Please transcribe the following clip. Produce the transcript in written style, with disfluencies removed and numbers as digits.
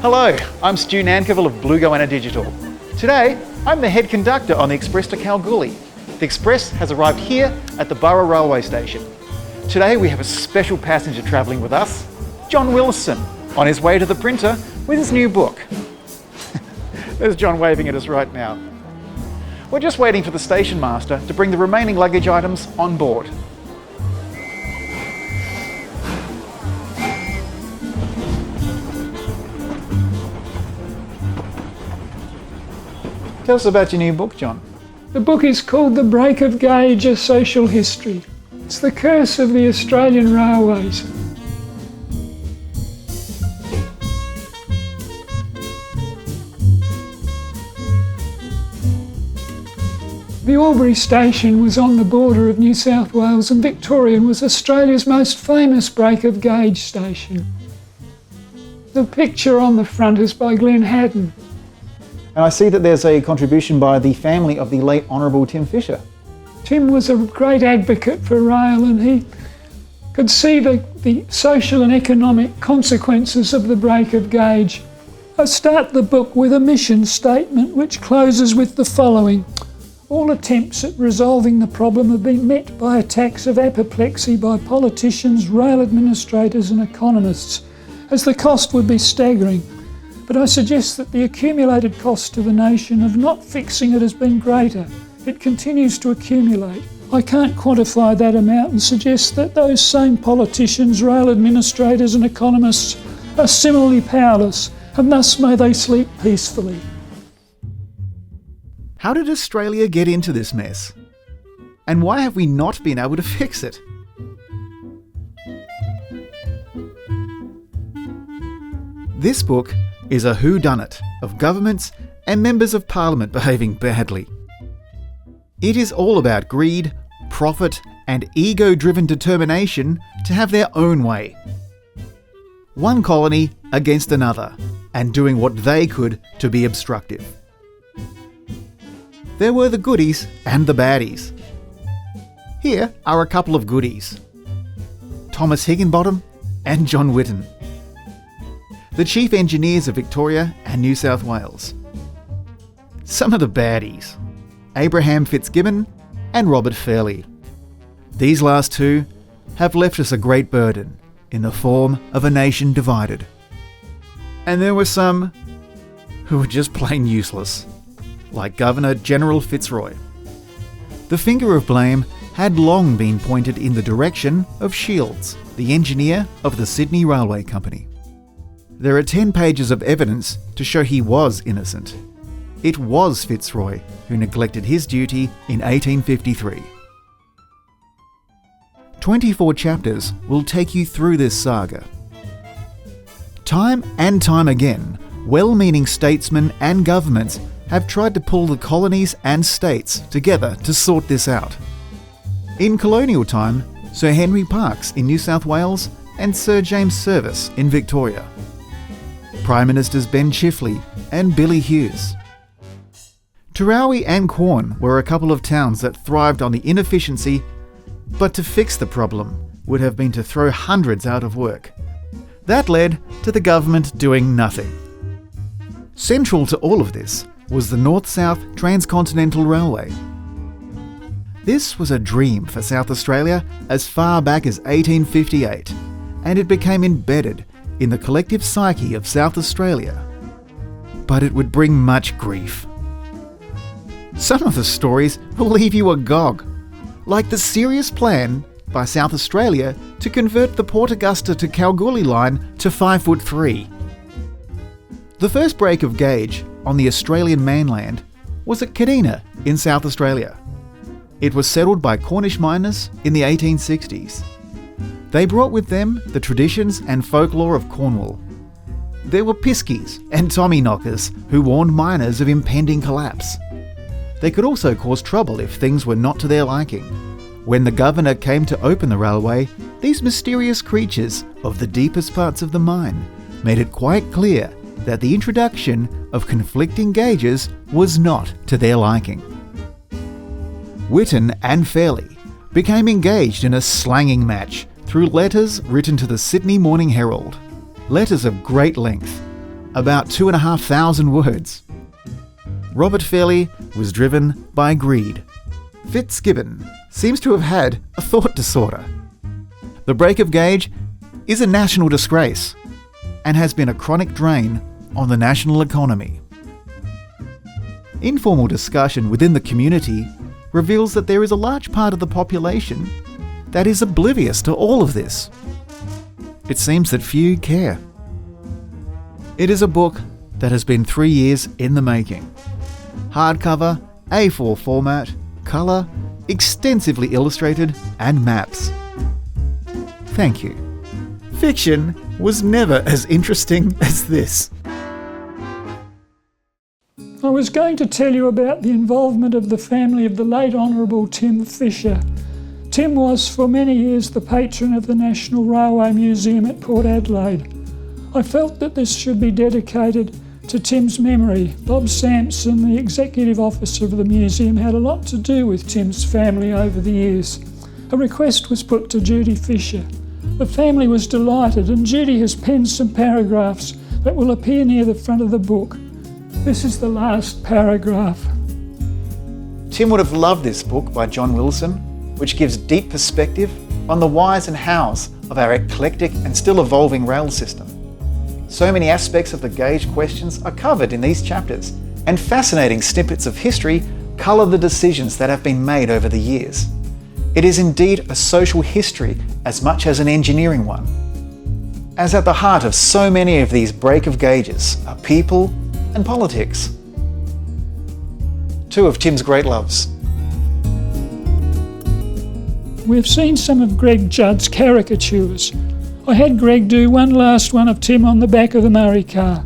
Hello, I'm Stu Nankerville of Blue Goanna Digital. Today, I'm the head conductor on the Express to Kalgoorlie. The Express has arrived here at the Burra Railway Station. Today we have a special passenger travelling with us, John Wilson, on his way to the printer with his new book. There's John waving at us right now. We're just waiting for the station master to bring the remaining luggage items on board. Tell us about your new book, John. The book is called The Break of Gauge, A Social History. It's the curse of the Australian railways. The Albury station was on the border of New South Wales and Victoria and was Australia's most famous break of gauge station. The picture on the front is by Glenn Haddon. And I see that there's a contribution by the family of the late Honourable Tim Fisher. Tim was a great advocate for rail and he could see the social and economic consequences of the break of gauge. I start the book with a mission statement which closes with the following. All attempts at resolving the problem have been met by attacks of apoplexy by politicians, rail administrators and economists, as the cost would be staggering. But I suggest that the accumulated cost to the nation of not fixing it has been greater. It continues to accumulate. I can't quantify that amount and suggest that those same politicians, rail administrators and economists are similarly powerless, and thus may they sleep peacefully. How did Australia get into this mess? And why have we not been able to fix it? This book is a whodunit of governments and members of parliament behaving badly. It is all about greed, profit, and ego-driven determination to have their own way. One colony against another, and doing what they could to be obstructive. There were the goodies and the baddies. Here are a couple of goodies. Thomas Higginbottom and John Whitten, the chief engineers of Victoria and New South Wales. Some of the baddies. Abraham Fitzgibbon and Robert Fairley. These last two have left us a great burden in the form of a nation divided. And there were some who were just plain useless, like Governor General Fitzroy. The finger of blame had long been pointed in the direction of Shields, the engineer of the Sydney Railway Company. There are 10 pages of evidence to show he was innocent. It was Fitzroy who neglected his duty in 1853. 24 chapters will take you through this saga. Time and time again, well-meaning statesmen and governments have tried to pull the colonies and states together to sort this out. In colonial time, Sir Henry Parkes in New South Wales and Sir James Service in Victoria. Prime Ministers Ben Chifley and Billy Hughes. Tarawi and Quorn were a couple of towns that thrived on the inefficiency, but to fix the problem would have been to throw hundreds out of work. That led to the government doing nothing. Central to all of this was the North-South Transcontinental Railway. This was a dream for South Australia as far back as 1858, and it became embedded in the collective psyche of South Australia. But it would bring much grief. Some of the stories will leave you agog, like the serious plan by South Australia to convert the Port Augusta to Kalgoorlie line to 5'3". The first break of gauge on the Australian mainland was at Kadina in South Australia. It was settled by Cornish miners in the 1860s. They brought with them the traditions and folklore of Cornwall. There were piskies and Tommyknockers who warned miners of impending collapse. They could also cause trouble if things were not to their liking. When the governor came to open the railway, these mysterious creatures of the deepest parts of the mine made it quite clear that the introduction of conflicting gauges was not to their liking. Whitten and Fairley became engaged in a slanging match through letters written to the Sydney Morning Herald. Letters of great length, about 2,500 words. Robert Fairley was driven by greed. Fitzgibbon seems to have had a thought disorder. The break of gauge is a national disgrace and has been a chronic drain on the national economy. Informal discussion within the community reveals that there is a large part of the population that is oblivious to all of this. It seems that few care. It is a book that has been 3 years in the making. Hardcover, A4 format, colour, extensively illustrated, and maps. Thank you. Fiction was never as interesting as this. I was going to tell you about the involvement of the family of the late Honourable Tim Fisher. Tim was for many years the patron of the National Railway Museum at Port Adelaide. I felt that this should be dedicated to Tim's memory. Bob Sampson, the executive officer of the museum, had a lot to do with Tim's family over the years. A request was put to Judy Fisher. The family was delighted, and Judy has penned some paragraphs that will appear near the front of the book. This is the last paragraph. Tim would have loved this book by John Wilson, which gives deep perspective on the whys and hows of our eclectic and still evolving rail system. So many aspects of the gauge questions are covered in these chapters, and fascinating snippets of history colour the decisions that have been made over the years. It is indeed a social history as much as an engineering one. As at the heart of so many of these break of gauges are people and politics. Two of Tim's great loves. We've seen some of Greg Judd's caricatures. I had Greg do one last one of Tim on the back of the Murray car.